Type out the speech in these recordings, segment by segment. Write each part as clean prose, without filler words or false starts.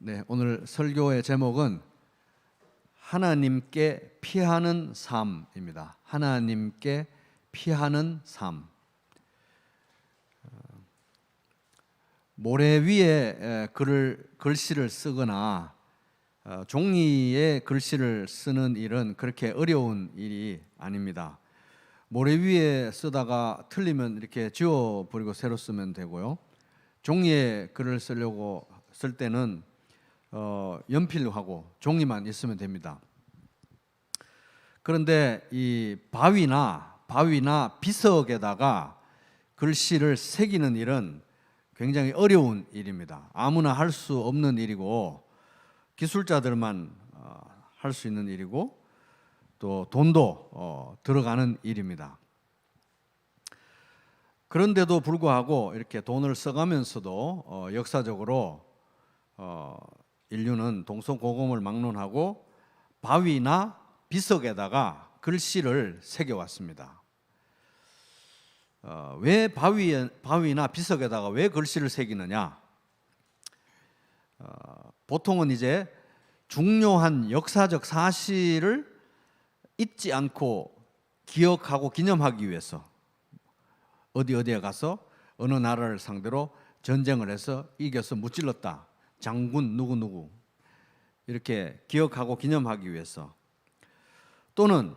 네, 오늘 설교의 제목은 하나님께 피하는 삶입니다. 하나님께 피하는 삶. 모래 위에 글씨를 쓰거나 종이에 글씨를 쓰는 일은 그렇게 어려운 일이 아닙니다. 모래 위에 쓰다가 틀리면 이렇게 지워버리고 새로 쓰면 되고요. 종이에 글을 쓰려고 쓸 때는 연필하고 종이만 있으면 됩니다. 그런데 이 바위나 비석에다가 글씨를 새기는 일은 굉장히 어려운 일입니다. 아무나 할 수 없는 일이고 기술자들만 할 수 있는 일이고 또 돈도 들어가는 일입니다. 그런데도 불구하고 이렇게 돈을 써가면서도 역사적으로 인류는 동서고금을 막론하고 바위나 비석에다가 글씨를 새겨왔습니다. 왜 바위나 비석에다가 왜 글씨를 새기느냐? 보통은 이제 중요한 역사적 사실을 잊지 않고 기억하고 기념하기 위해서 어디에 가서 어느 나라를 상대로 전쟁을 해서 이겨서 무찔렀다. 장군 누구 이렇게 기억하고 기념하기 위해서, 또는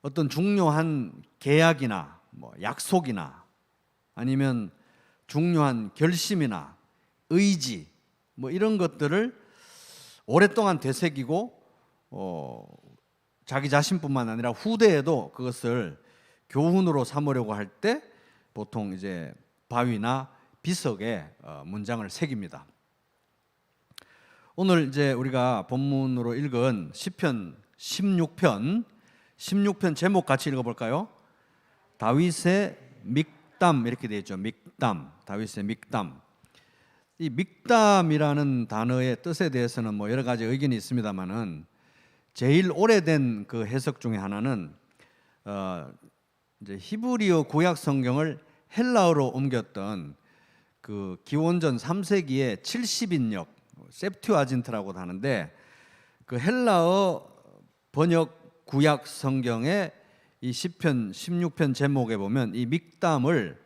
어떤 중요한 계약이나 약속이나 아니면 중요한 결심이나 의지 이런 것들을 오랫동안 되새기고 자기 자신뿐만 아니라 후대에도 그것을 교훈으로 삼으려고 할 때 보통 이제 바위나 비석에 문장을 새깁니다. 오늘 이제 우리가 본문으로 읽은 시편 16편 제목 같이 읽어볼까요? 다윗의 믹담 이렇게 되어 있죠. 믹담, 다윗의 믹담. 이 믹담이라는 단어의 뜻에 대해서는 여러 가지 의견이 있습니다만은 제일 오래된 그 해석 중에 하나는 이제 히브리어 구약 성경을 헬라어로 옮겼던 그 기원전 3세기의 70인역 셉튜아진트라고 하는데, 그 헬라어 번역 구약 성경의 이 시편 16편 제목에 보면 이 믹담을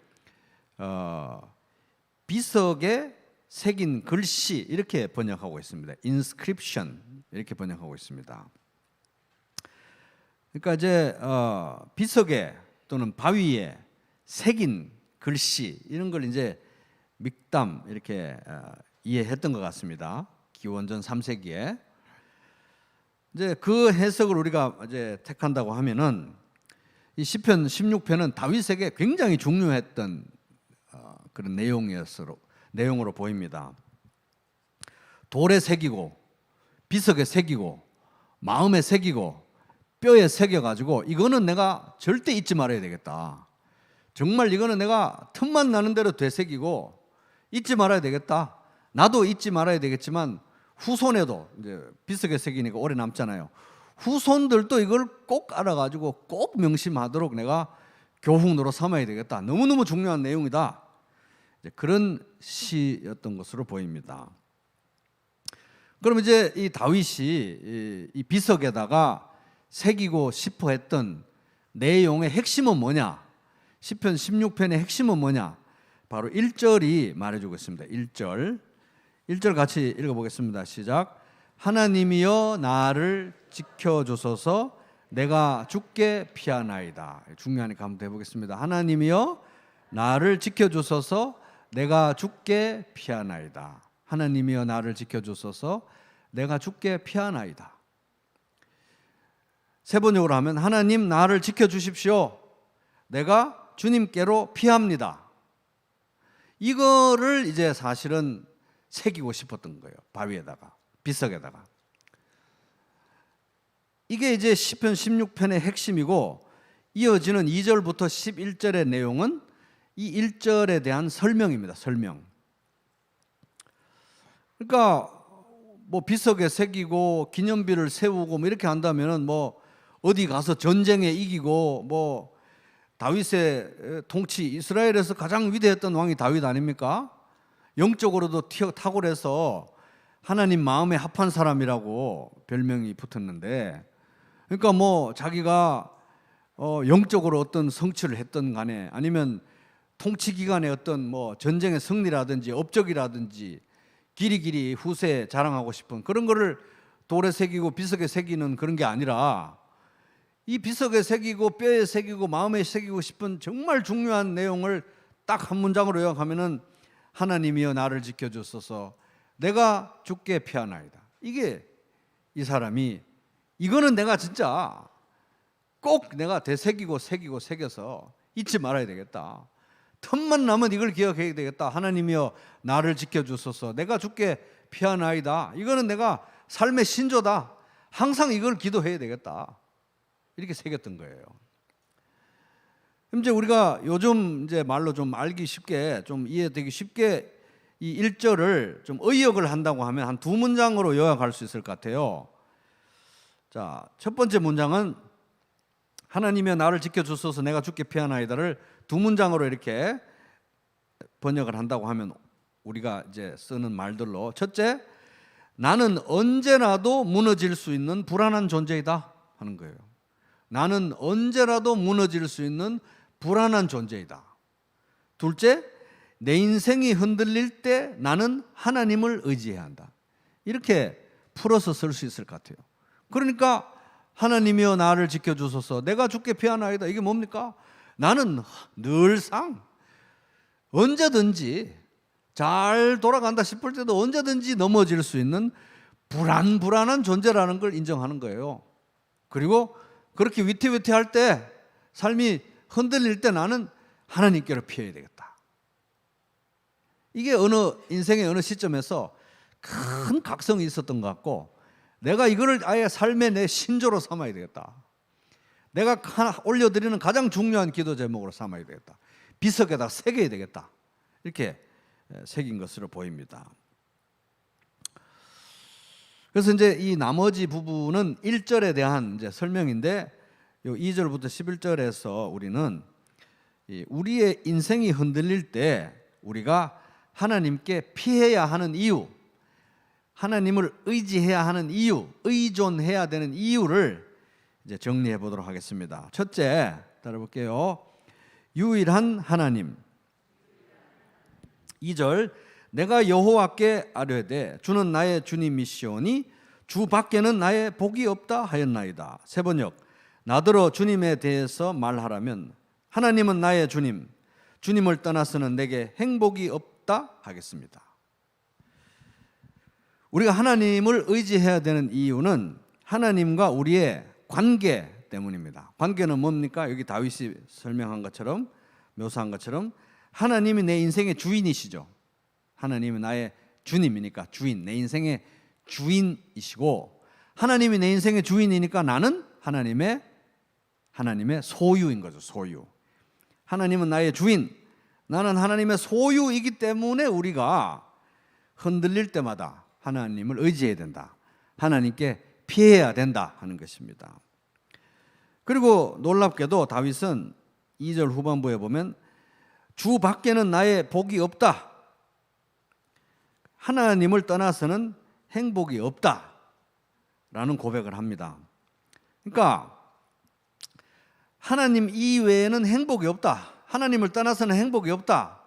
비석에 새긴 글씨 이렇게 번역하고 있습니다. inscription 이렇게 번역하고 있습니다. 그러니까 이제 비석에 또는 바위에 새긴 글씨 이런 걸 이제 믹담 이렇게 이해했던 것 같습니다. 기원전 3세기에. 이제 그 해석을 우리가 이제 택한다고 하면은 이 시편 16편은 다윗에게 굉장히 중요했던 그런 내용으로 보입니다. 돌에 새기고 비석에 새기고 마음에 새기고 뼈에 새겨가지고 이거는 내가 절대 잊지 말아야 되겠다. 정말 이거는 내가 틈만 나는 대로 되새기고 잊지 말아야 되겠다. 나도 잊지 말아야 되겠지만 후손에도 이제 비석에 새기니까 오래 남잖아요. 후손들도 이걸 꼭 알아가지고 꼭 명심하도록 내가 교훈으로 삼아야 되겠다. 너무너무 중요한 내용이다. 그런 시였던 것으로 보입니다. 그럼 이제 이 다윗이 이 비석에다가 새기고 싶어 했던 내용의 핵심은 뭐냐? 시편 16편의 핵심은 뭐냐? 바로 1절이 말해주고 있습니다. 1절 같이 읽어보겠습니다. 시작. 하나님이여 나를 지켜주소서 내가 죽게 피하나이다. 중요하니까 한번 해보겠습니다. 하나님이여 나를 지켜주소서 내가 죽게 피하나이다. 하나님이여 나를 지켜주소서 내가 죽게 피하나이다. 세 번역으로 하면 하나님 나를 지켜주십시오. 내가 주님께로 피합니다. 이거를 이제 사실은 새기고 싶었던 거예요. 바위에다가 비석에다가. 이게 이제 시편 16편의 핵심이고, 이어지는 2절부터 11절의 내용은 이 1절에 대한 설명입니다. 설명. 그러니까 비석에 새기고 기념비를 세우고 이렇게 한다면은 어디 가서 전쟁에 이기고 다윗의 통치, 이스라엘에서 가장 위대했던 왕이 다윗 아닙니까? 영적으로도 탁월해서 하나님 마음에 합한 사람이라고 별명이 붙었는데, 그러니까 뭐 자기가 영적으로 어떤 성취를 했던 간에, 아니면 통치 기간에 어떤 뭐 전쟁의 승리라든지 업적이라든지 길이길이 후세에 자랑하고 싶은 그런 거를 돌에 새기고 비석에 새기는 그런 게 아니라, 이 비석에 새기고 뼈에 새기고 마음에 새기고 싶은 정말 중요한 내용을 딱 한 문장으로 요약하면은, 하나님이여 나를 지켜주소서 내가 주께 피하나이다. 이게 이 사람이, 이거는 내가 진짜 꼭 내가 되새기고 새겨서 잊지 말아야 되겠다. 틈만 나면 이걸 기억해야 되겠다. 하나님이여 나를 지켜주소서 내가 주께 피하나이다. 이거는 내가 삶의 신조다. 항상 이걸 기도해야 되겠다. 이렇게 새겼던 거예요. 이제 우리가 요즘 이제 말로 좀 알기 쉽게, 좀 이해되기 쉽게 이 1절을 좀 의역을 한다고 하면 한 두 문장으로 요약할 수 있을 것 같아요. 자, 첫 번째 문장은 하나님이여 나를 지켜주소서 내가 주께 피하나이다를 두 문장으로 이렇게 번역을 한다고 하면, 우리가 이제 쓰는 말들로, 첫째, 나는 언제라도 무너질 수 있는 불안한 존재이다 하는 거예요. 나는 언제라도 무너질 수 있는 불안한 존재이다. 둘째, 내 인생이 흔들릴 때 나는 하나님을 의지해야 한다. 이렇게 풀어서 쓸 수 있을 것 같아요. 그러니까 하나님이여 나를 지켜주소서 내가 주께 피하나이다. 이게 뭡니까? 나는 늘상 언제든지 잘 돌아간다 싶을 때도 언제든지 넘어질 수 있는 불안한 존재라는 걸 인정하는 거예요. 그리고 그렇게 위태위태할 때, 삶이 흔들릴 때 나는 하나님께로 피해야 되겠다. 이게 인생의 어느 시점에서 큰 각성이 있었던 것 같고, 내가 이거를 아예 삶의 내 신조로 삼아야 되겠다. 내가 올려드리는 가장 중요한 기도 제목으로 삼아야 되겠다. 비석에다 새겨야 되겠다. 이렇게 새긴 것으로 보입니다. 그래서 이제 이 나머지 부분은 1절에 대한 이제 설명인데, 요 2절부터 11절에서 우리는 우리의 인생이 흔들릴 때 우리가 하나님께 피해야 하는 이유, 하나님을 의지해야 하는 이유, 의존해야 되는 이유를 이제 정리해 보도록 하겠습니다. 첫째, 따라볼게요. 유일한 하나님. 2절, 내가 여호와께 아뢰되 주는 나의 주님이시오니 주 밖에는 나의 복이 없다 하였나이다. 세 번역, 나더러 주님에 대해서 말하라면 하나님은 나의 주님, 주님을 떠나서는 내게 행복이 없다 하겠습니다. 우리가 하나님을 의지해야 되는 이유는 하나님과 우리의 관계 때문입니다. 관계는 뭡니까? 여기 다윗이 설명한 것처럼, 묘사한 것처럼 하나님이 내 인생의 주인이시죠. 하나님이 나의 주님이니까 주인, 내 인생의 주인이시고, 하나님이 내 인생의 주인이니까 나는 하나님의 소유인 거죠. 소유. 하나님은 나의 주인, 나는 하나님의 소유이기 때문에 우리가 흔들릴 때마다 하나님을 의지해야 된다. 하나님께 피해야 된다 하는 것입니다. 그리고 놀랍게도 다윗은 2절 후반부에 보면 주 밖에는 나의 복이 없다. 하나님을 떠나서는 행복이 없다 라는 고백을 합니다. 그러니까 하나님 이외에는 행복이 없다. 하나님을 떠나서는 행복이 없다.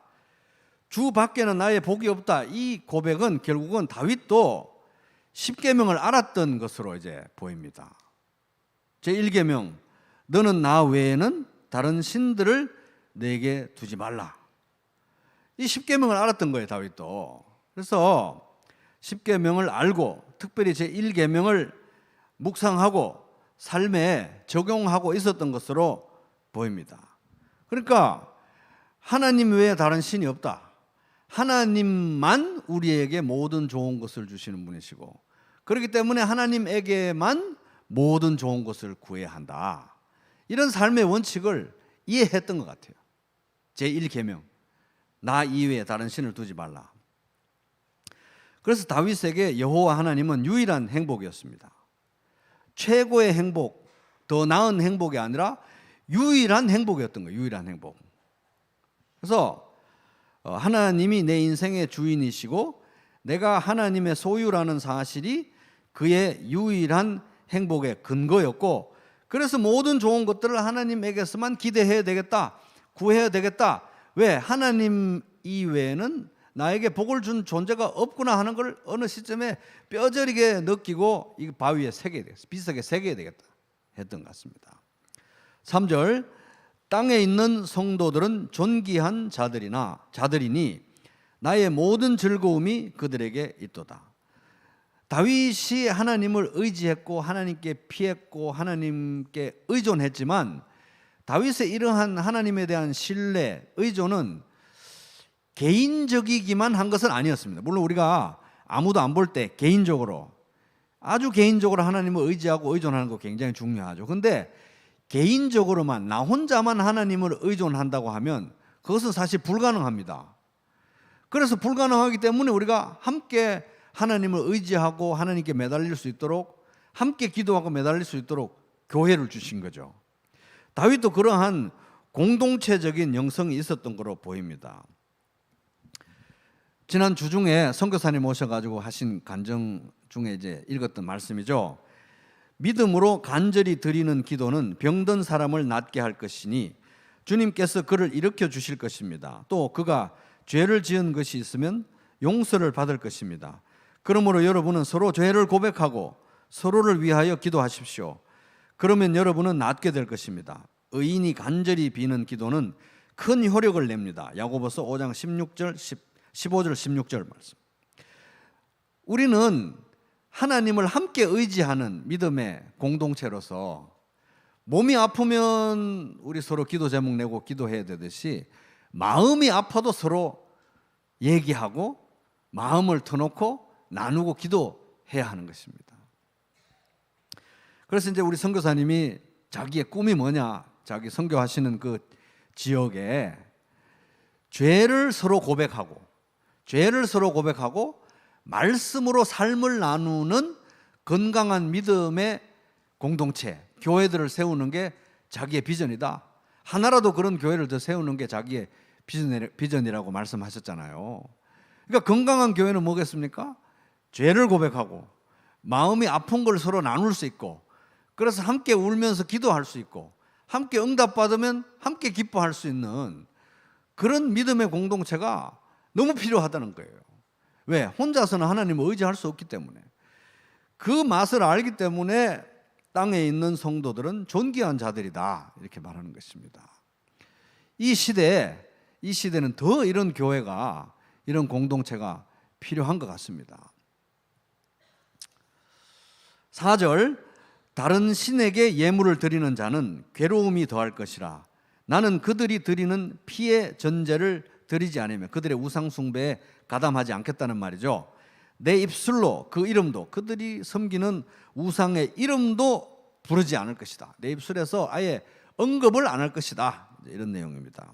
주 밖에는 나의 복이 없다. 이 고백은 결국은 다윗도 십계명을 알았던 것으로 이제 보입니다. 제1계명, 너는 나 외에는 다른 신들을 내게 두지 말라. 이 십계명을 알았던 거예요, 다윗도. 그래서 십계명을 알고 특별히 제1계명을 묵상하고 삶에 적용하고 있었던 것으로 보입니다. 그러니까 하나님 외에 다른 신이 없다. 하나님만 우리에게 모든 좋은 것을 주시는 분이시고, 그렇기 때문에 하나님에게만 모든 좋은 것을 구해야 한다. 이런 삶의 원칙을 이해했던 것 같아요. 제1계명, 나 이외에 다른 신을 두지 말라. 그래서 다윗에게 여호와 하나님은 유일한 행복이었습니다. 최고의 행복, 더 나은 행복이 아니라 유일한 행복이었던 거예요. 유일한 행복. 그래서 하나님이 내 인생의 주인이시고 내가 하나님의 소유라는 사실이 그의 유일한 행복의 근거였고, 그래서 모든 좋은 것들을 하나님에게서만 기대해야 되겠다, 구해야 되겠다. 왜? 하나님 이외에는 나에게 복을 준 존재가 없구나 하는 걸 어느 시점에 뼈저리게 느끼고 이 바위에 새겨야 되겠다, 비석에 새겨야 되겠다 했던 것 같습니다. 3절, 땅에 있는 성도들은 존귀한 자들이니 나의 모든 즐거움이 그들에게 있도다. 다윗이 하나님을 의지했고 하나님께 피했고 하나님께 의존했지만, 다윗의 이러한 하나님에 대한 신뢰, 의존은 개인적이기만 한 것은 아니었습니다. 물론 우리가 아무도 안 볼 때 개인적으로, 아주 개인적으로 하나님을 의지하고 의존하는 거 굉장히 중요하죠. 근데 개인적으로만, 나 혼자만 하나님을 의존한다고 하면 그것은 사실 불가능합니다. 그래서 불가능하기 때문에 우리가 함께 하나님을 의지하고 하나님께 매달릴 수 있도록, 함께 기도하고 매달릴 수 있도록 교회를 주신 거죠. 다윗도 그러한 공동체적인 영성이 있었던 것으로 보입니다. 지난 주중에 선교사님 오셔가지고 하신 간증 중에 이제 읽었던 말씀이죠. 믿음으로 간절히 드리는 기도는 병든 사람을 낫게 할 것이니 주님께서 그를 일으켜 주실 것입니다. 또 그가 죄를 지은 것이 있으면 용서를 받을 것입니다. 그러므로 여러분은 서로 죄를 고백하고 서로를 위하여 기도하십시오. 그러면 여러분은 낫게 될 것입니다. 의인이 간절히 비는 기도는 큰 효력을 냅니다. 야고보서 5장 15절 16절 말씀. 우리는 하나님을 함께 의지하는 믿음의 공동체로서 몸이 아프면 우리 서로 기도 제목 내고 기도해야 되듯이, 마음이 아파도 서로 얘기하고 마음을 터놓고 나누고 기도해야 하는 것입니다. 그래서 이제 우리 선교사님이 자기의 꿈이 뭐냐, 자기 선교하시는 그 지역에 죄를 서로 고백하고 말씀으로 삶을 나누는 건강한 믿음의 공동체, 교회들을 세우는 게 자기의 비전이다. 하나라도 그런 교회를 더 세우는 게 자기의 비전이라고 말씀하셨잖아요. 그러니까 건강한 교회는 뭐겠습니까? 죄를 고백하고 마음이 아픈 걸 서로 나눌 수 있고, 그래서 함께 울면서 기도할 수 있고, 함께 응답받으면 함께 기뻐할 수 있는 그런 믿음의 공동체가 너무 필요하다는 거예요. 왜? 혼자서는 하나님을 의지할 수 없기 때문에. 그 맛을 알기 때문에 땅에 있는 성도들은 존귀한 자들이다, 이렇게 말하는 것입니다. 이 시대는 더 이런 교회가, 이런 공동체가 필요한 것 같습니다. 4절, 다른 신에게 예물을 드리는 자는 괴로움이 더할 것이라. 나는 그들이 드리는 피의 전제를 드리지 않으며 그들의 우상 숭배에 가담하지 않겠다는 말이죠. 내 입술로 그 이름도, 그들이 섬기는 우상의 이름도 부르지 않을 것이다. 내 입술에서 아예 언급을 안 할 것이다, 이런 내용입니다.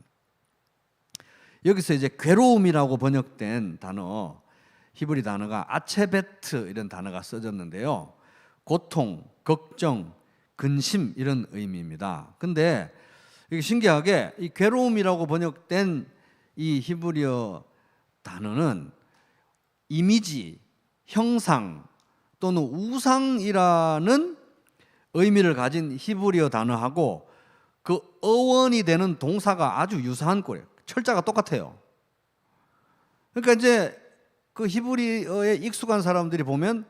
여기서 이제 괴로움이라고 번역된 단어, 히브리 단어가 아체베트, 이런 단어가 써졌는데요. 고통, 걱정, 근심, 이런 의미입니다. 근데 이게 신기하게 이 괴로움이라고 번역된 이 히브리어 단어는 이미지, 형상 또는 우상이라는 의미를 가진 히브리어 단어하고 그 어원이 되는 동사가 아주 유사한 꼴이에요. 철자가 똑같아요. 그러니까 이제 그 히브리어에 익숙한 사람들이 보면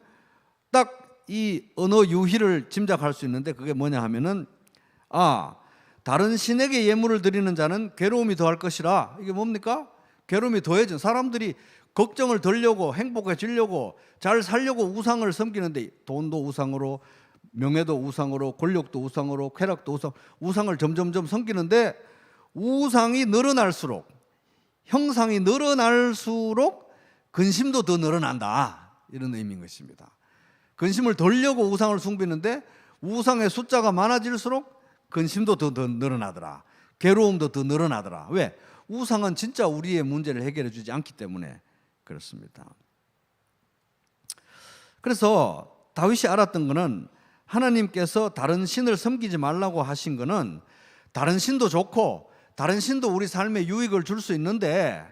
딱 이 언어 유희를 짐작할 수 있는데, 그게 뭐냐 하면은, 다른 신에게 예물을 드리는 자는 괴로움이 더할 것이라. 이게 뭡니까? 괴로움이 더해진, 사람들이 걱정을 덜려고, 행복해지려고, 잘 살려고 우상을 섬기는데, 돈도 우상으로, 명예도 우상으로, 권력도 우상으로, 쾌락도 우상을 점점점 섬기는데, 우상이 늘어날수록, 형상이 늘어날수록 근심도 더 늘어난다, 이런 의미인 것입니다. 근심을 덜려고 우상을 숭배하는데 우상의 숫자가 많아질수록 근심도 더 늘어나더라, 괴로움도 더 늘어나더라. 왜? 우상은 진짜 우리의 문제를 해결해 주지 않기 때문에 그렇습니다. 그래서 다윗이 알았던 것은, 하나님께서 다른 신을 섬기지 말라고 하신 것은, 다른 신도 좋고 다른 신도 우리 삶에 유익을 줄 수 있는데,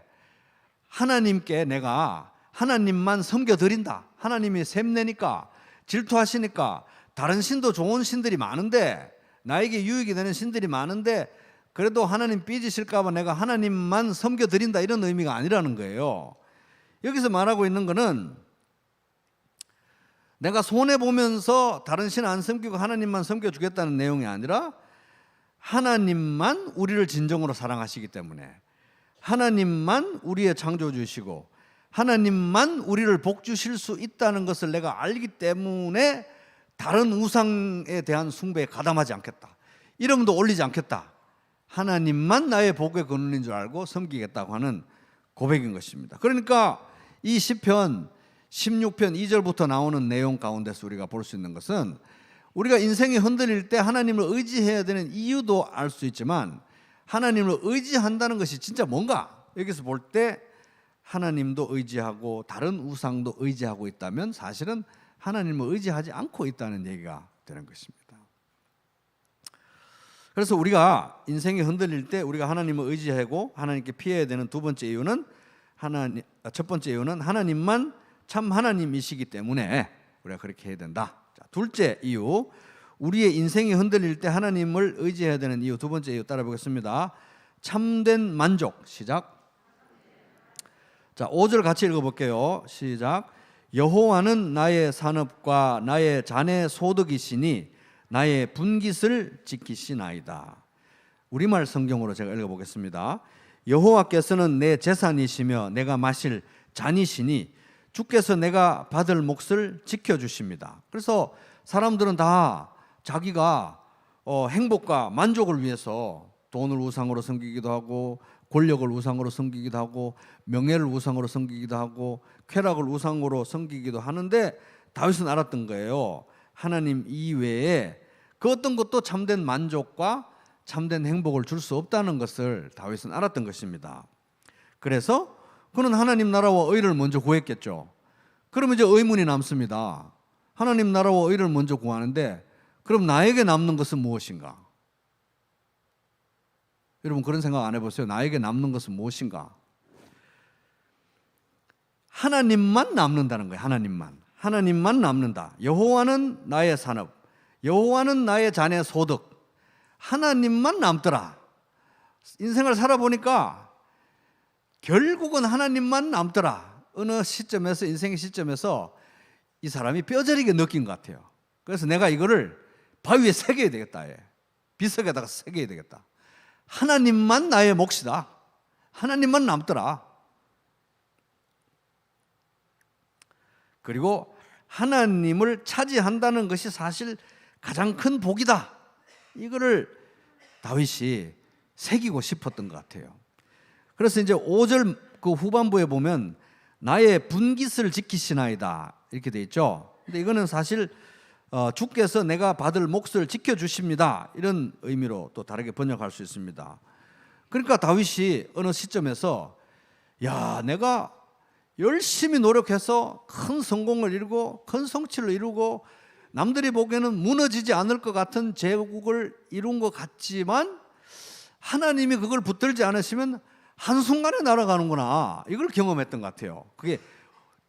하나님께 내가 하나님만 섬겨드린다. 하나님이 샘내니까, 질투하시니까 다른 신도 좋은 신들이 많은데, 나에게 유익이 되는 신들이 많은데 그래도 하나님 삐지실까 봐 내가 하나님만 섬겨드린다, 이런 의미가 아니라는 거예요. 여기서 말하고 있는 거는 내가 손해보면서 다른 신 안 섬기고 하나님만 섬겨주겠다는 내용이 아니라 하나님만 우리를 진정으로 사랑하시기 때문에, 하나님만 우리의 창조주시고 하나님만 우리를 복주실 수 있다는 것을 내가 알기 때문에 다른 우상에 대한 숭배에 가담하지 않겠다, 이름도 올리지 않겠다, 하나님만 나의 복의 근원인 줄 알고 섬기겠다고 하는 고백인 것입니다. 그러니까 이 시편 16편 2절부터 나오는 내용 가운데서 우리가 볼 수 있는 것은, 우리가 인생이 흔들릴 때 하나님을 의지해야 되는 이유도 알 수 있지만, 하나님을 의지한다는 것이 진짜 뭔가, 여기서 볼 때 하나님도 의지하고 다른 우상도 의지하고 있다면 사실은 하나님을 의지하지 않고 있다는 얘기가 되는 것입니다. 그래서 우리가 인생이 흔들릴 때 우리가 하나님을 의지하고 하나님께 피해야 되는 두 번째 이유는, 첫 번째 이유는 하나님만 참 하나님이시기 때문에 우리가 그렇게 해야 된다. 자, 둘째 이유, 우리의 인생이 흔들릴 때 하나님을 의지해야 되는 이유, 두 번째 이유 따라 보겠습니다. 참된 만족. 시작. 자, 5절 같이 읽어볼게요. 시작. 여호와는 나의 산업과 나의 자네 소득이시니 나의 분깃을 지키시나이다. 우리말 성경으로 제가 읽어보겠습니다. 여호와께서는 내 재산이시며 내가 마실 잔이시니 주께서 내가 받을 몫을 지켜주십니다. 그래서 사람들은 다 자기가 행복과 만족을 위해서 돈을 우상으로 섬기기도 하고, 권력을 우상으로 섬기기도 하고, 명예를 우상으로 섬기기도 하고, 쾌락을 우상으로 섬기기도 하는데, 다윗은 알았던 거예요. 하나님 이외에 그 어떤 것도 참된 만족과 참된 행복을 줄 수 없다는 것을 다윗은 알았던 것입니다. 그래서 그는 하나님 나라와 의를 먼저 구했겠죠. 그러면 이제 의문이 남습니다. 하나님 나라와 의를 먼저 구하는데 그럼 나에게 남는 것은 무엇인가? 여러분 그런 생각 안 해보세요? 나에게 남는 것은 무엇인가? 하나님만 남는다는 거예요. 하나님만 남는다. 여호와는 나의 산업, 여호와는 나의 자네 소득, 하나님만 남더라. 인생을 살아보니까 결국은 하나님만 남더라. 어느 시점에서, 인생의 시점에서 이 사람이 뼈저리게 느낀 것 같아요. 그래서 내가 이거를 바위에 새겨야 되겠다. 비석에다가 새겨야 되겠다. 하나님만 나의 몫이다. 하나님만 남더라. 그리고 하나님을 차지한다는 것이 사실 가장 큰 복이다. 이거를 다윗이 새기고 싶었던 것 같아요. 그래서 이제 5절 그 후반부에 보면 나의 분깃을 지키시나이다 이렇게 돼 있죠. 근데 이거는 사실 주께서 내가 받을 몫을 지켜주십니다, 이런 의미로 또 다르게 번역할 수 있습니다. 그러니까 다윗이 어느 시점에서 내가 열심히 노력해서 큰 성공을 이루고 큰 성취를 이루고 남들이 보기에는 무너지지 않을 것 같은 제국을 이룬 것 같지만 하나님이 그걸 붙들지 않으시면 한순간에 날아가는구나, 이걸 경험했던 것 같아요. 그게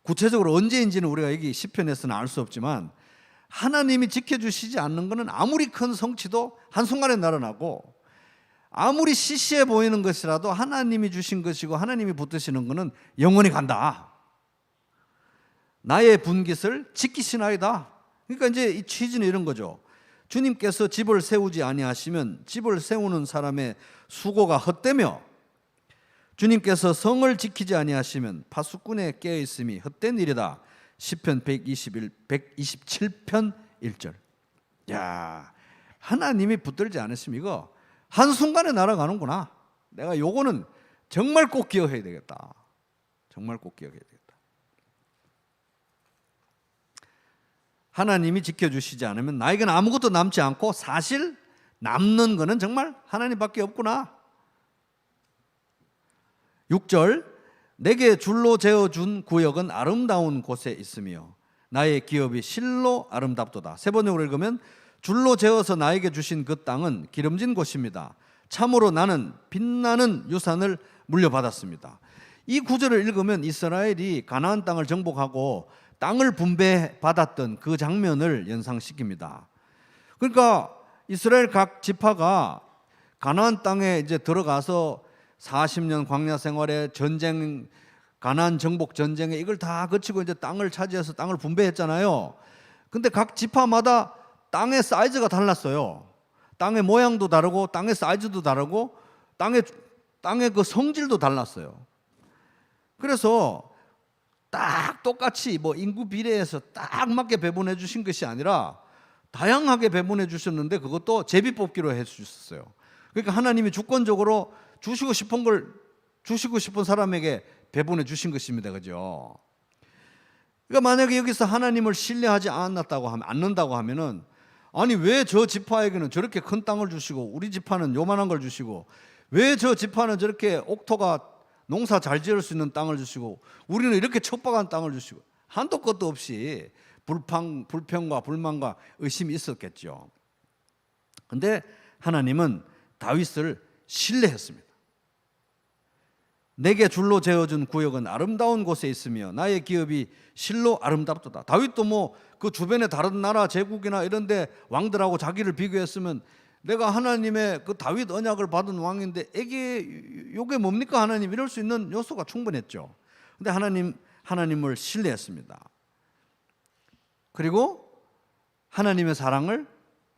구체적으로 언제인지는 우리가 여기 시편에서는 알 수 없지만 하나님이 지켜주시지 않는 것은 아무리 큰 성취도 한순간에 날아나고, 아무리 시시해 보이는 것이라도 하나님이 주신 것이고 하나님이 붙드시는 것은 영원히 간다. 나의 분깃을 지키시나이다. 그러니까 이제 이 취지는 이런 거죠. 주님께서 집을 세우지 아니하시면 집을 세우는 사람의 수고가 헛되며, 주님께서 성을 지키지 아니하시면 파수꾼의 깨어있음이 헛된 일이다. 시편 127편 1절. 하나님이 붙들지 않으시면 이거 한순간에 날아가는구나. 내가 요거는 정말 꼭 기억해야 되겠다. 정말 꼭 기억해야 되겠다. 하나님이 지켜주시지 않으면 나에게는 아무것도 남지 않고 사실 남는 거는 정말 하나님밖에 없구나. 6절, 내게 줄로 재어준 구역은 아름다운 곳에 있으며 나의 기업이 실로 아름답도다. 세 번역으로 읽으면 줄로 재어서 나에게 주신 그 땅은 기름진 곳입니다. 참으로 나는 빛나는 유산을 물려받았습니다. 이 구절을 읽으면 이스라엘이 가나안 땅을 정복하고 땅을 분배받았던 그 장면을 연상시킵니다. 그러니까 이스라엘 각 지파가 가나안 땅에 이제 들어가서 40년 광야 생활에 전쟁, 가나안 정복 전쟁에 이걸 다 거치고 이제 땅을 차지해서 땅을 분배했잖아요. 근데 각 지파마다 땅의 사이즈가 달랐어요. 땅의 모양도 다르고 땅의 사이즈도 다르고 땅의 그 성질도 달랐어요. 그래서 딱 똑같이 뭐 인구 비례해서 딱 맞게 배분해 주신 것이 아니라 다양하게 배분해 주셨는데 그것도 제비뽑기로 해 주셨어요. 그러니까 하나님이 주권적으로 주시고 싶은 걸 주시고 싶은 사람에게 배분해 주신 것입니다. 그죠? 그러니까 만약에 여기서 하나님을 신뢰하지 않는다고 하면은 아니 왜 저 지파에게는 저렇게 큰 땅을 주시고 우리 지파는 요만한 걸 주시고 왜 저 지파는 저렇게 옥토가 농사 잘 지을 수 있는 땅을 주시고 우리는 이렇게 척박한 땅을 주시고 한도 끝도 없이 불평과 불만과 의심이 있었겠죠. 그런데 하나님은 다윗을 신뢰했습니다. 내게 줄로 재어준 구역은 아름다운 곳에 있으며 나의 기업이 실로 아름답도다. 다윗도 뭐 그 주변의 다른 나라 제국이나 이런 데 왕들하고 자기를 비교했으면 내가 하나님의 그 다윗 언약을 받은 왕인데 이게 뭡니까 하나님, 이럴 수 있는 요소가 충분했죠. 근데 하나님을 신뢰했습니다. 그리고 하나님의 사랑을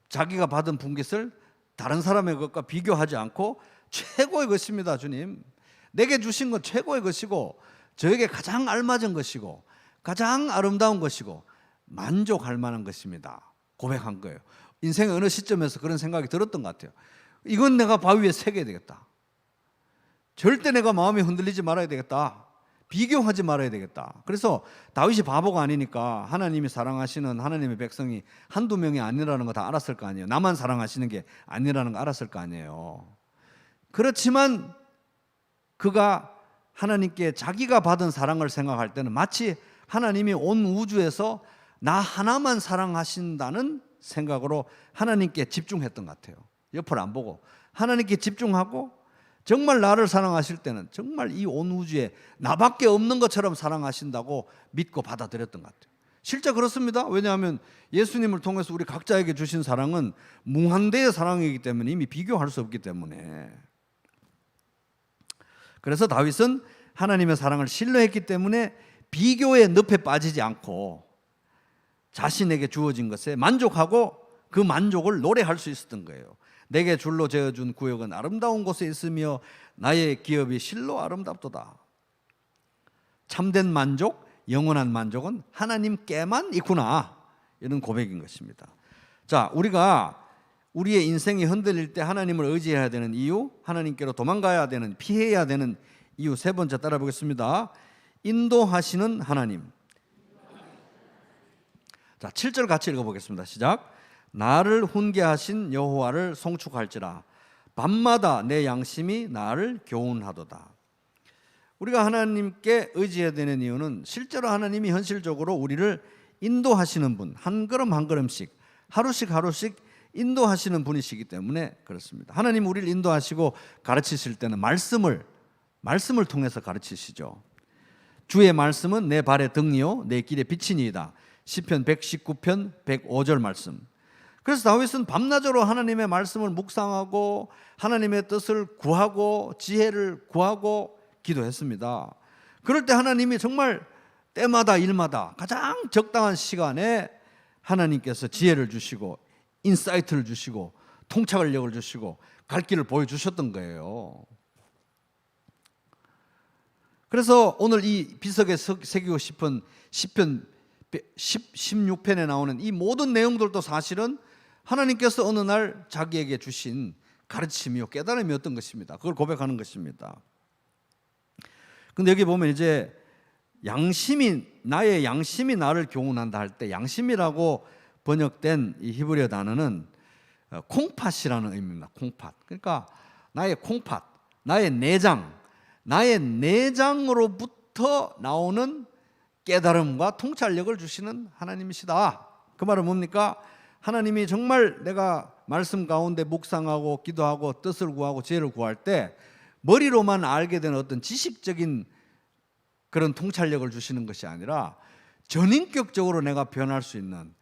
자기가 받은 분깃을 다른 사람의 것과 비교하지 않고 최고의 것입니다. 주님, 내게 주신 건 최고의 것이고 저에게 가장 알맞은 것이고 가장 아름다운 것이고 만족할 만한 것입니다. 고백한 거예요. 인생의 어느 시점에서 그런 생각이 들었던 것 같아요. 이건 내가 바위에 새겨야 되겠다. 절대 내가 마음이 흔들리지 말아야 되겠다. 비교하지 말아야 되겠다. 그래서 다윗이 바보가 아니니까 하나님이 사랑하시는 하나님의 백성이 한두 명이 아니라는 거 다 알았을 거 아니에요. 나만 사랑하시는 게 아니라는 거 알았을 거 아니에요. 그렇지만 그가 하나님께 자기가 받은 사랑을 생각할 때는 마치 하나님이 온 우주에서 나 하나만 사랑하신다는 생각으로 하나님께 집중했던 것 같아요. 옆을 안 보고 하나님께 집중하고 정말 나를 사랑하실 때는 정말 이 온 우주에 나밖에 없는 것처럼 사랑하신다고 믿고 받아들였던 것 같아요. 실제 그렇습니다. 왜냐하면 예수님을 통해서 우리 각자에게 주신 사랑은 무한대의 사랑이기 때문에 이미 비교할 수 없기 때문에. 그래서 다윗은 하나님의 사랑을 신뢰했기 때문에 비교의 늪에 빠지지 않고 자신에게 주어진 것에 만족하고 그 만족을 노래할 수 있었던 거예요. 내게 줄로 재어준 구역은 아름다운 곳에 있으며 나의 기업이 실로 아름답도다. 참된 만족, 영원한 만족은 하나님께만 있구나, 이런 고백인 것입니다. 자, 우리가 우리의 인생이 흔들릴 때 하나님을 의지해야 되는 이유, 하나님께로 도망가야 되는, 피해야 되는 이유 세 번째 따라 보겠습니다. 인도하시는 하나님. 자, 7절 같이 읽어보겠습니다. 시작. 나를 훈계하신 여호와를 송축할지라 밤마다 내 양심이 나를 교훈하도다. 우리가 하나님께 의지해야 되는 이유는 실제로 하나님이 현실적으로 우리를 인도하시는 분, 한 걸음 한 걸음씩 하루씩 하루씩 인도하시는 분이시기 때문에 그렇습니다. 하나님 우리를 인도하시고 가르치실 때는 말씀을 통해서 가르치시죠. 주의 말씀은 내 발의 등이요 내 길의 빛이니이다. 시편 119편 105절 말씀. 그래서 다윗은 밤낮으로 하나님의 말씀을 묵상하고 하나님의 뜻을 구하고 지혜를 구하고 기도했습니다. 그럴 때 하나님이 정말 때마다 일마다 가장 적당한 시간에 하나님께서 지혜를 주시고 인사이트를 주시고 통찰력을 주시고 갈 길을 보여주셨던 거예요. 그래서 오늘 이 비석에 새기고 싶은 시편 16편에 나오는 이 모든 내용들도 사실은 하나님께서 어느 날 자기에게 주신 가르침이요 깨달음이었던 것입니다. 그걸 고백하는 것입니다. 근데 여기 보면 이제 나의 양심이 나를 교훈한다 할 때 양심이라고 번역된 이 히브리어 단어는 콩팥이라는 의미입니다. 콩팥. 그러니까 나의 콩팥, 나의 내장으로부터 나오는 깨달음과 통찰력을 주시는 하나님이시다. 그 말은 뭡니까? 하나님이 정말 내가 말씀 가운데 묵상하고 기도하고 뜻을 구하고 지혜를 구할 때 머리로만 알게 되는 어떤 지식적인 그런 통찰력을 주시는 것이 아니라 전인격적으로 내가 변할 수 있는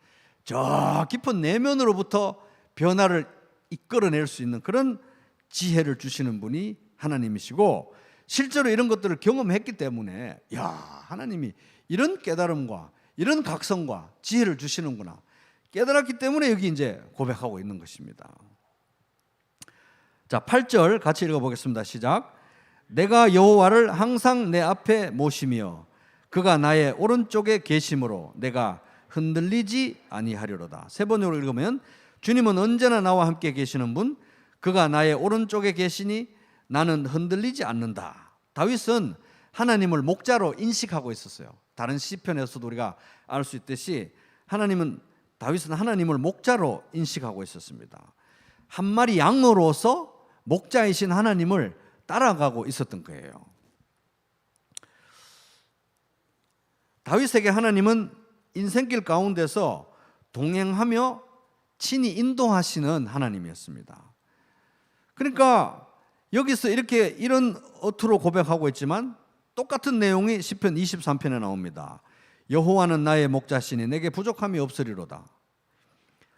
저 깊은 내면으로부터 변화를 이끌어낼 수 있는 그런 지혜를 주시는 분이 하나님이시고, 실제로 이런 것들을 경험했기 때문에 야, 하나님이 이런 깨달음과 이런 각성과 지혜를 주시는구나 깨달았기 때문에 여기 이제 고백하고 있는 것입니다. 자, 8절 같이 읽어보겠습니다. 시작. 내가 여호와를 항상 내 앞에 모시며 그가 나의 오른쪽에 계심으로 내가 흔들리지 아니하리로다. 세 번으로 읽으면 주님은 언제나 나와 함께 계시는 분, 그가 나의 오른쪽에 계시니 나는 흔들리지 않는다. 다윗은 하나님을 목자로 인식하고 있었어요. 다른 시편에서도 우리가 알 수 있듯이 다윗은 하나님을 목자로 인식하고 있었습니다. 한 마리 양으로서 목자이신 하나님을 따라가고 있었던 거예요. 다윗에게 하나님은 인생길 가운데서 동행하며 친히 인도하시는 하나님이었습니다. 그러니까 여기서 이런 어투로 고백하고 있지만 똑같은 내용이 시편 23편에 나옵니다. 여호와는 나의 목자시니 내게 부족함이 없으리로다.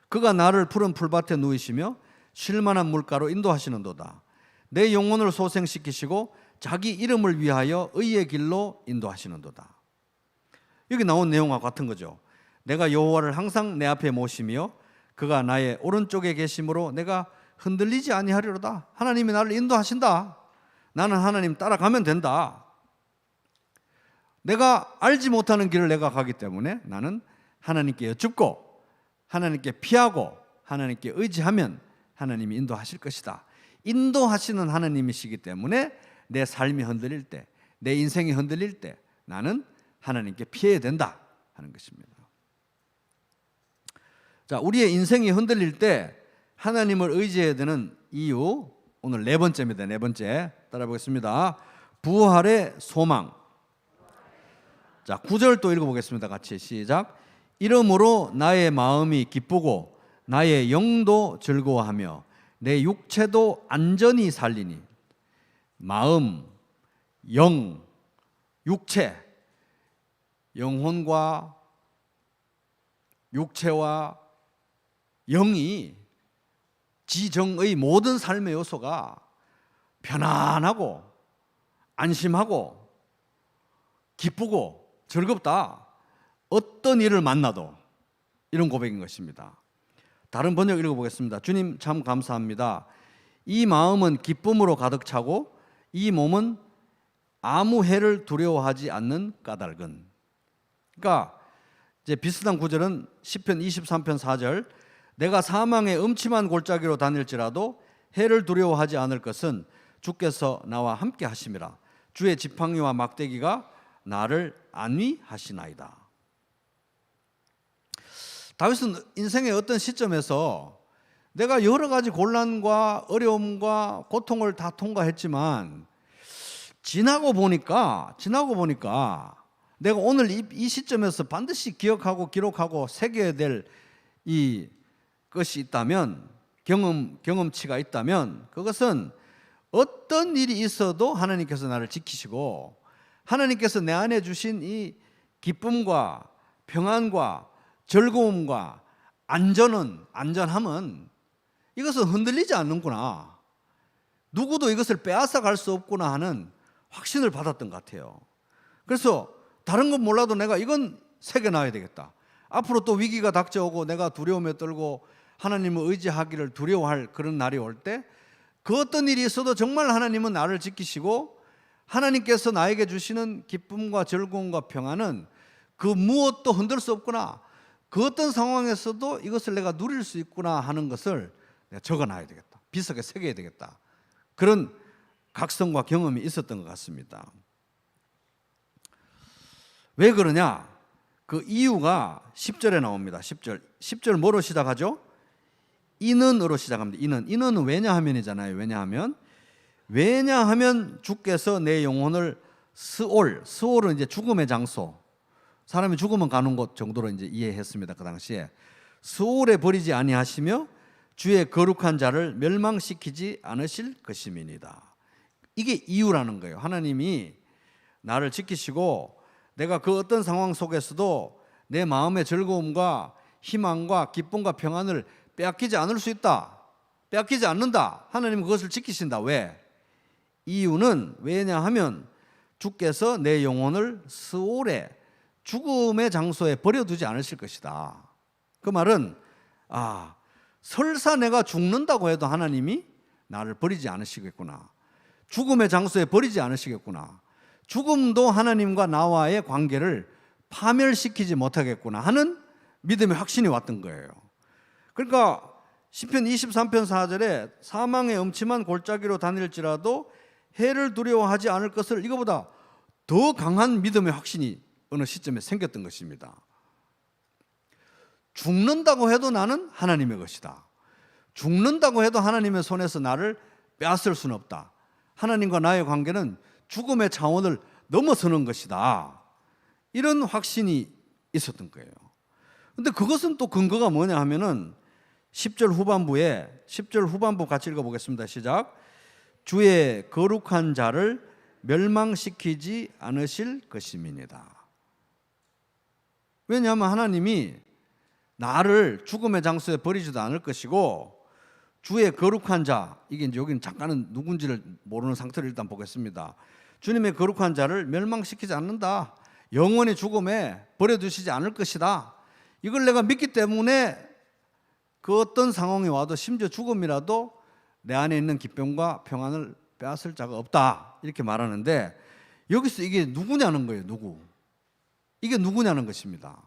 그가 나를 푸른 풀밭에 누이시며 쉴만한 물가로 인도하시는도다. 내 영혼을 소생시키시고 자기 이름을 위하여 의의 길로 인도하시는도다. 여기 나온 내용과 같은 거죠. 내가 여호와를 항상 내 앞에 모시며 그가 나의 오른쪽에 계심으로 내가 흔들리지 아니하리로다. 하나님이 나를 인도하신다. 나는 하나님 따라가면 된다. 내가 알지 못하는 길을 내가 가기 때문에 나는 하나님께 여쭙고 하나님께 피하고 하나님께 의지하면 하나님이 인도하실 것이다. 인도하시는 하나님이시기 때문에 내 삶이 흔들릴 때, 내 인생이 흔들릴 때 나는 하나님께 피해야 된다 하는 것입니다. 자, 우리의 인생이 흔들릴 때 하나님을 의지해야 되는 이유, 오늘 네 번째입니다. 네 번째 따라 보겠습니다. 부활의 소망. 자, 9절 또 읽어보겠습니다. 같이 시작. 이러므로 나의 마음이 기쁘고 나의 영도 즐거워하며 내 육체도 안전히 살리니. 마음, 영, 육체, 영혼과 육체와 영이 지정의 모든 삶의 요소가 편안하고 안심하고 기쁘고 즐겁다. 어떤 일을 만나도 이런 고백인 것입니다. 다른 번역 읽어보겠습니다. 주님 참 감사합니다. 이 마음은 기쁨으로 가득 차고 이 몸은 아무 해를 두려워하지 않는 까닭은. 그러니까 이제 비슷한 구절은 시편 23편 4절. 내가 사망의 음침한 골짜기로 다닐지라도 해를 두려워하지 않을 것은 주께서 나와 함께 하심이라. 주의 지팡이와 막대기가 나를 안위하시나이다. 다윗은 인생의 어떤 시점에서 내가 여러 가지 곤란과 어려움과 고통을 다 통과했지만 지나고 보니까 내가 오늘 이 시점에서 반드시 기억하고 기록하고 새겨야 될 이 것이 있다면, 경험치가 있다면 그것은 어떤 일이 있어도 하나님께서 나를 지키시고 하나님께서 내 안에 주신 이 기쁨과 평안과 즐거움과 안전함은 이것은 흔들리지 않는구나. 누구도 이것을 빼앗아 갈 수 없구나 하는 확신을 받았던 것 같아요. 그래서 다른 건 몰라도 내가 이건 새겨놔야 되겠다. 앞으로 또 위기가 닥쳐오고 내가 두려움에 떨고 하나님을 의지하기를 두려워할 그런 날이 올 때 그 어떤 일이 있어도 정말 하나님은 나를 지키시고 하나님께서 나에게 주시는 기쁨과 즐거움과 평안은 그 무엇도 흔들 수 없구나. 그 어떤 상황에서도 이것을 내가 누릴 수 있구나 하는 것을 내가 적어놔야 되겠다. 비석에 새겨야 되겠다. 그런 각성과 경험이 있었던 것 같습니다. 왜 그러냐? 그 이유가 10절에 나옵니다. 10절 뭐로 시작하죠? 이는으로 시작합니다. 이는 왜냐하면이잖아요. 왜냐하면 주께서 내 영혼을 스올은 이제 죽음의 장소, 사람이 죽으면 가는 곳 정도로 이제 이해했습니다. 그 당시에 스올에 버리지 아니하시며 주의 거룩한 자를 멸망시키지 않으실 것임이니이다. 이게 이유라는 거예요. 하나님이 나를 지키시고 내가 그 어떤 상황 속에서도 내 마음의 즐거움과 희망과 기쁨과 평안을 빼앗기지 않을 수 있다. 빼앗기지 않는다. 하나님은 그것을 지키신다. 왜? 이유는 왜냐하면 주께서 내 영혼을 스올에 죽음의 장소에 버려두지 않으실 것이다. 그 말은 설사 내가 죽는다고 해도 하나님이 나를 버리지 않으시겠구나. 죽음의 장소에 버리지 않으시겠구나. 죽음도 하나님과 나와의 관계를 파멸시키지 못하겠구나 하는 믿음의 확신이 왔던 거예요. 그러니까 시편 23편 4절에 사망의 음침한 골짜기로 다닐지라도 해를 두려워하지 않을 것을 이거보다 더 강한 믿음의 확신이 어느 시점에 생겼던 것입니다. 죽는다고 해도 나는 하나님의 것이다. 죽는다고 해도 하나님의 손에서 나를 빼앗을 수는 없다. 하나님과 나의 관계는 죽음의 차원을 넘어서는 것이다. 이런 확신이 있었던 거예요. 근데 그것은 또 근거가 뭐냐 하면은 10절 후반부 같이 읽어보겠습니다. 시작. 주의 거룩한 자를 멸망시키지 않으실 것임이니이다. 왜냐하면 하나님이 나를 죽음의 장소에 버리지도 않을 것이고, 주의 거룩한 자, 이게 이제 여기는 잠깐은 누군지를 모르는 상태로 일단 보겠습니다. 주님의 거룩한 자를 멸망시키지 않는다. 영원히 죽음에 버려두시지 않을 것이다. 이걸 내가 믿기 때문에 그 어떤 상황이 와도 심지어 죽음이라도 내 안에 있는 기쁨과 평안을 빼앗을 자가 없다. 이렇게 말하는데 여기서 이게 누구냐는 거예요. 누구? 이게 누구냐는 것입니다.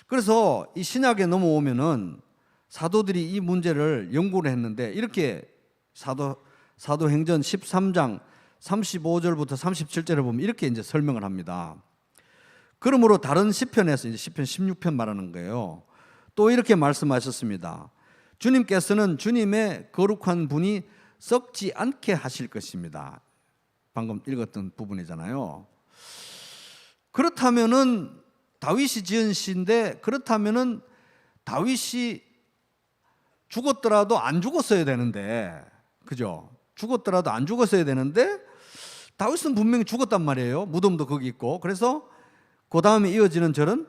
그래서 이 신약에 넘어오면은 사도들이 이 문제를 연구를 했는데 이렇게 사도행전 13장 35절부터 37절을 보면 이렇게 이제 설명을 합니다. 그러므로 다른 시편에서 이제 시편 16편 말하는 거예요. 또 이렇게 말씀하셨습니다. 주님께서는 주님의 거룩한 분이 썩지 않게 하실 것입니다. 방금 읽었던 부분이잖아요. 그렇다면은 다윗이 지은 시인데, 그렇다면은 다윗이 죽었더라도 안 죽었어야 되는데, 그죠? 죽었더라도 안 죽었어야 되는데 다윗은 분명히 죽었단 말이에요. 무덤도 거기 있고. 그래서 그 다음에 이어지는 절은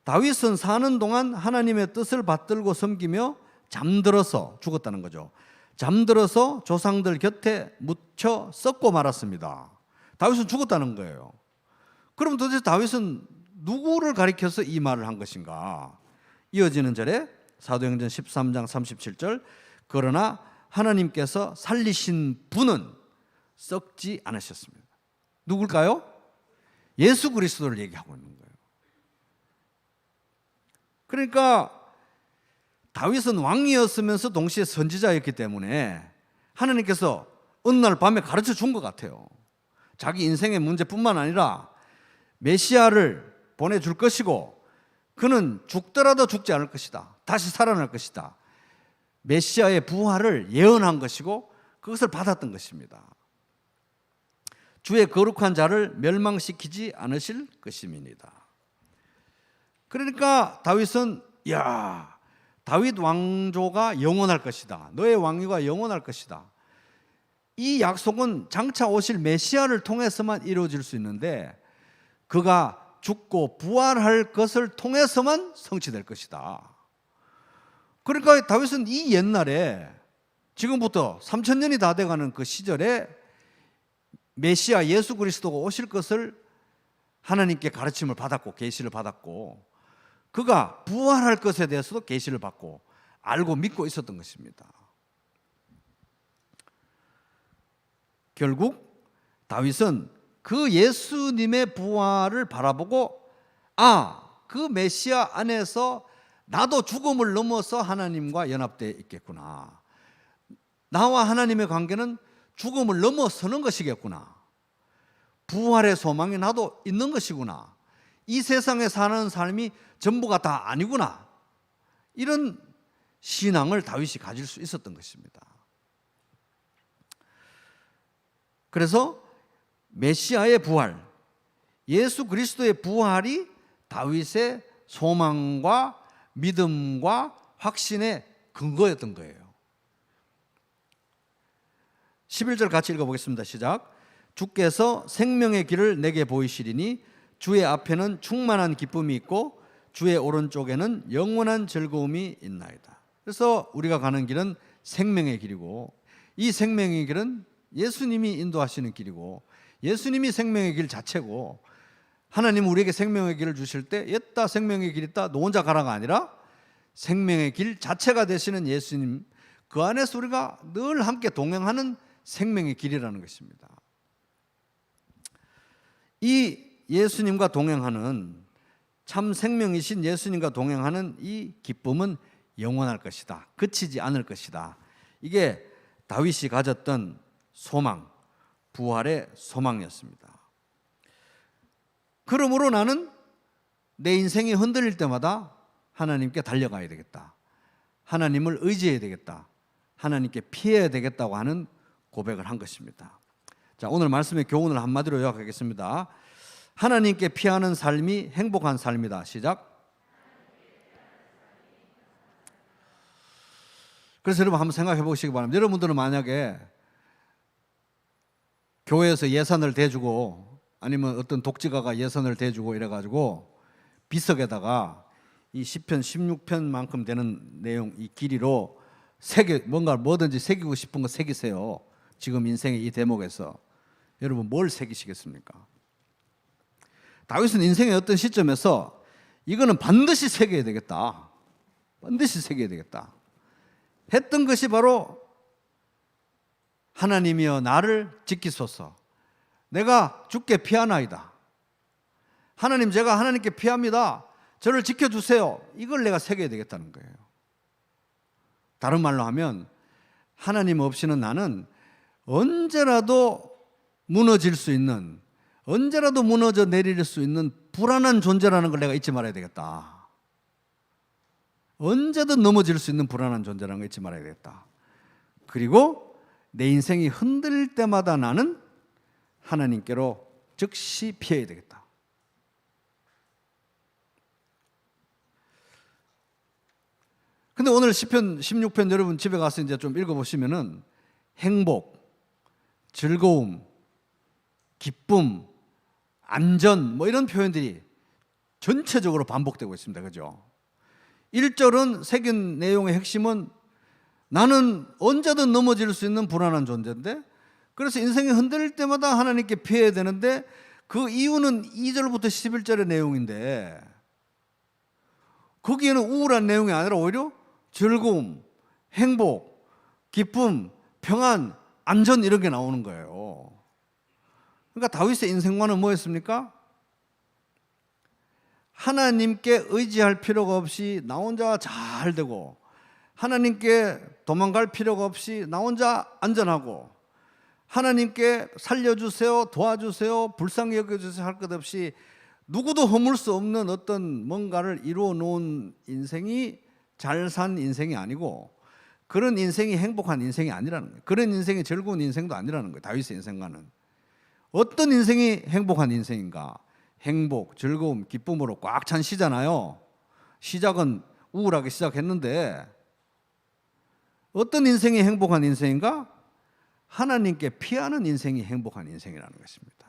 다윗은 사는 동안 하나님의 뜻을 받들고 섬기며 잠들어서 죽었다는 거죠. 잠들어서 조상들 곁에 묻혀 썩고 말았습니다. 다윗은 죽었다는 거예요. 그럼 도대체 다윗은 누구를 가리켜서 이 말을 한 것인가? 이어지는 절에 사도행전 13장 37절, 그러나 하나님께서 살리신 분은 썩지 않으셨습니다. 누굴까요? 예수 그리스도를 얘기하고 있는 거예요. 그러니까 다윗은 왕이었으면서 동시에 선지자였기 때문에 하나님께서 어느 날 밤에 가르쳐 준 것 같아요. 자기 인생의 문제뿐만 아니라 메시아를 보내줄 것이고 그는 죽더라도 죽지 않을 것이다. 다시 살아날 것이다. 메시아의 부활을 예언한 것이고 그것을 받았던 것입니다. 주의 거룩한 자를 멸망시키지 않으실 것임이니이다. 그러니까 다윗은 다윗 왕조가 영원할 것이다. 너의 왕위가 영원할 것이다. 이 약속은 장차 오실 메시아를 통해서만 이루어질 수 있는데 그가 죽고 부활할 것을 통해서만 성취될 것이다. 그러니까 다윗은 이 옛날에 지금부터 3000년이 다 돼가는 그 시절에 메시아 예수 그리스도가 오실 것을 하나님께 가르침을 받았고 계시를 받았고 그가 부활할 것에 대해서도 계시를 받고 알고 믿고 있었던 것입니다. 결국 다윗은 그 예수님의 부활을 바라보고 그 메시아 안에서 나도 죽음을 넘어서 하나님과 연합되어 있겠구나. 나와 하나님의 관계는 죽음을 넘어서는 것이겠구나. 부활의 소망이 나도 있는 것이구나. 이 세상에 사는 삶이 전부가 다 아니구나. 이런 신앙을 다윗이 가질 수 있었던 것입니다. 그래서 메시아의 부활, 예수 그리스도의 부활이 다윗의 소망과 믿음과 확신의 근거였던 거예요. 11절 같이 읽어보겠습니다. 시작. 주께서 생명의 길을 내게 보이시리니 주의 앞에는 충만한 기쁨이 있고 주의 오른쪽에는 영원한 즐거움이 있나이다. 그래서 우리가 가는 길은 생명의 길이고, 이 생명의 길은 예수님이 인도하시는 길이고, 예수님이 생명의 길 자체고, 하나님은 우리에게 생명의 길을 주실 때 옛다 생명의 길 있다 너 혼자 가라가 아니라 생명의 길 자체가 되시는 예수님, 그 안에서 우리가 늘 함께 동행하는 생명의 길이라는 것입니다. 이 예수님과 동행하는, 참 생명이신 예수님과 동행하는 이 기쁨은 영원할 것이다. 그치지 않을 것이다. 이게 다윗이 가졌던 소망, 부활의 소망이었습니다. 그러므로 나는 내 인생이 흔들릴 때마다 하나님께 달려가야 되겠다. 하나님을 의지해야 되겠다. 하나님께 피해야 되겠다고 하는 고백을 한 것입니다. 자, 오늘 말씀의 교훈을 한마디로 요약하겠습니다. 하나님께 피하는 삶이 행복한 삶이다. 시작. 그래서 여러분 한번 생각해 보시기 바랍니다. 여러분들은 만약에 교회에서 예산을 대주고 아니면 어떤 독지가가 예산을 대주고 이래가지고 비석에다가 이 시편 16편만큼 되는 내용 이 길이로 뭔가 뭐든지 새기고 싶은 거 새기세요. 지금 인생의 이 대목에서 여러분 뭘 새기시겠습니까? 다윗은 인생의 어떤 시점에서 이거는 반드시 새겨야 되겠다, 반드시 새겨야 되겠다 했던 것이 바로 하나님이여 나를 지키소서, 내가 주께 피하나이다, 하나님 제가 하나님께 피합니다, 저를 지켜주세요, 이걸 내가 새겨야 되겠다는 거예요. 다른 말로 하면 하나님 없이는 나는 언제라도 무너질 수 있는, 언제라도 무너져 내릴 수 있는 불안한 존재라는 걸 내가 잊지 말아야 되겠다. 언제든 넘어질 수 있는 불안한 존재라는 걸 잊지 말아야 되겠다. 그리고 내 인생이 흔들릴 때마다 나는 하나님께로 즉시 피해야 되겠다. 근데 오늘 시편 16편 여러분 집에 가서 이제 좀 읽어보시면은 행복, 즐거움, 기쁨, 안전 뭐 이런 표현들이 전체적으로 반복되고 있습니다. 그죠? 1절은 새긴 내용의 핵심은 나는 언제든 넘어질 수 있는 불안한 존재인데, 그래서 인생이 흔들릴 때마다 하나님께 피해야 되는데, 그 이유는 2절부터 11절의 내용인데 거기에는 우울한 내용이 아니라 오히려 즐거움, 행복, 기쁨, 평안, 안전 이런 게 나오는 거예요. 그러니까 다윗의 인생관은 뭐였습니까? 하나님께 의지할 필요가 없이 나 혼자 잘 되고, 하나님께 도망갈 필요가 없이 나 혼자 안전하고, 하나님께 살려주세요, 도와주세요, 불쌍히 여겨주세요 할 것 없이 누구도 허물 수 없는 어떤 뭔가를 이루어 놓은 인생이 잘 산 인생이 아니고, 그런 인생이 행복한 인생이 아니라는 거예요. 그런 인생이 즐거운 인생도 아니라는 거예요. 다윗의 인생과는 어떤 인생이 행복한 인생인가? 행복, 즐거움, 기쁨으로 꽉 찬 시잖아요. 시작은 우울하게 시작했는데 어떤 인생이 행복한 인생인가? 하나님께 피하는 인생이 행복한 인생이라는 것입니다.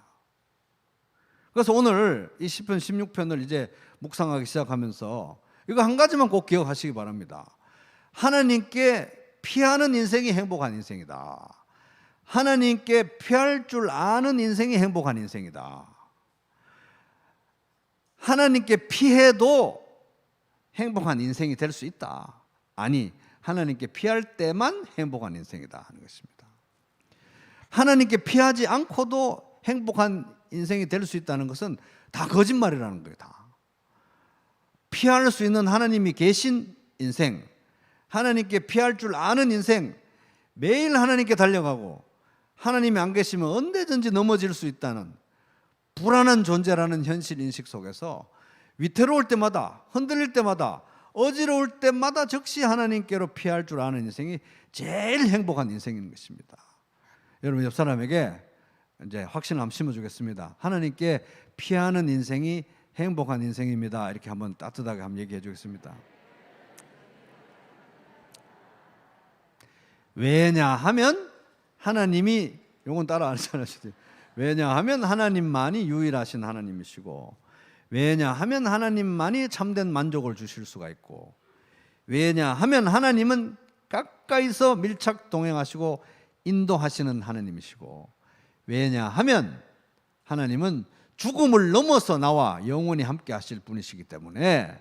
그래서 오늘 이 시편 16편을 이제 묵상하기 시작하면서 이거 한 가지만 꼭 기억하시기 바랍니다. 하나님께 피하는 인생이 행복한 인생이다. 하나님께 피할 줄 아는 인생이 행복한 인생이다. 하나님께 피해도 행복한 인생이 될 수 있다. 아니, 하나님께 피할 때만 행복한 인생이다 하는 것입니다. 하나님께 피하지 않고도 행복한 인생이 될 수 있다는 것은 다 거짓말이라는 거예요. 다. 피할 수 있는 하나님이 계신 인생, 하나님께 피할 줄 아는 인생, 매일 하나님께 달려가고 하나님이 안 계시면 언제든지 넘어질 수 있다는 불안한 존재라는 현실 인식 속에서 위태로울 때마다, 흔들릴 때마다, 어지러울 때마다 즉시 하나님께로 피할 줄 아는 인생이 제일 행복한 인생인 것입니다. 여러분 옆 사람에게 이제 확신을 한번 심어주겠습니다. 하나님께 피하는 인생이 행복한 인생입니다. 이렇게 한번 따뜻하게 한번 얘기해 주겠습니다. 왜냐하면 하나님이, 요건 따라 안 하잖아요. 왜냐하면 하나님만이 유일하신 하나님이시고, 왜냐하면 하나님만이 참된 만족을 주실 수가 있고, 왜냐하면 하나님은 가까이서 밀착 동행하시고 인도하시는 하나님이시고, 왜냐하면 하나님은 죽음을 넘어서 나와 영원히 함께 하실 분이시기 때문에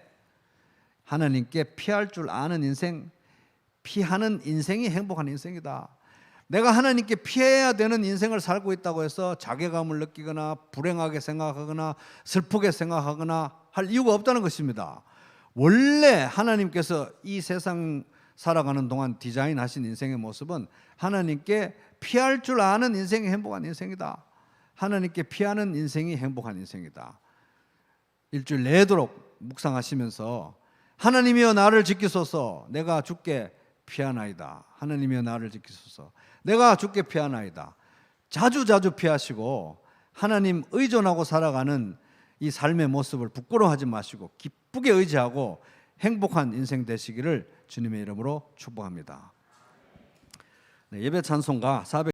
하나님께 피할 줄 아는 인생, 피하는 인생이 행복한 인생이다. 내가 하나님께 피해야 되는 인생을 살고 있다고 해서 자괴감을 느끼거나 불행하게 생각하거나 슬프게 생각하거나 할 이유가 없다는 것입니다. 원래 하나님께서 이 세상 살아가는 동안 디자인하신 인생의 모습은 하나님께 피할 줄 아는 인생이 행복한 인생이다. 하나님께 피하는 인생이 행복한 인생이다. 일주일 내도록 묵상하시면서 하나님이여 나를 지키소서, 내가 주께 피하나이다. 하나님이여 나를 지키소서, 내가 주께 피하나이다. 자주 피하시고 하나님 의존하고 살아가는 이 삶의 모습을 부끄러워하지 마시고 기쁘게 의지하고 행복한 인생 되시기를 주님의 이름으로 축복합니다. 예배 찬송가 400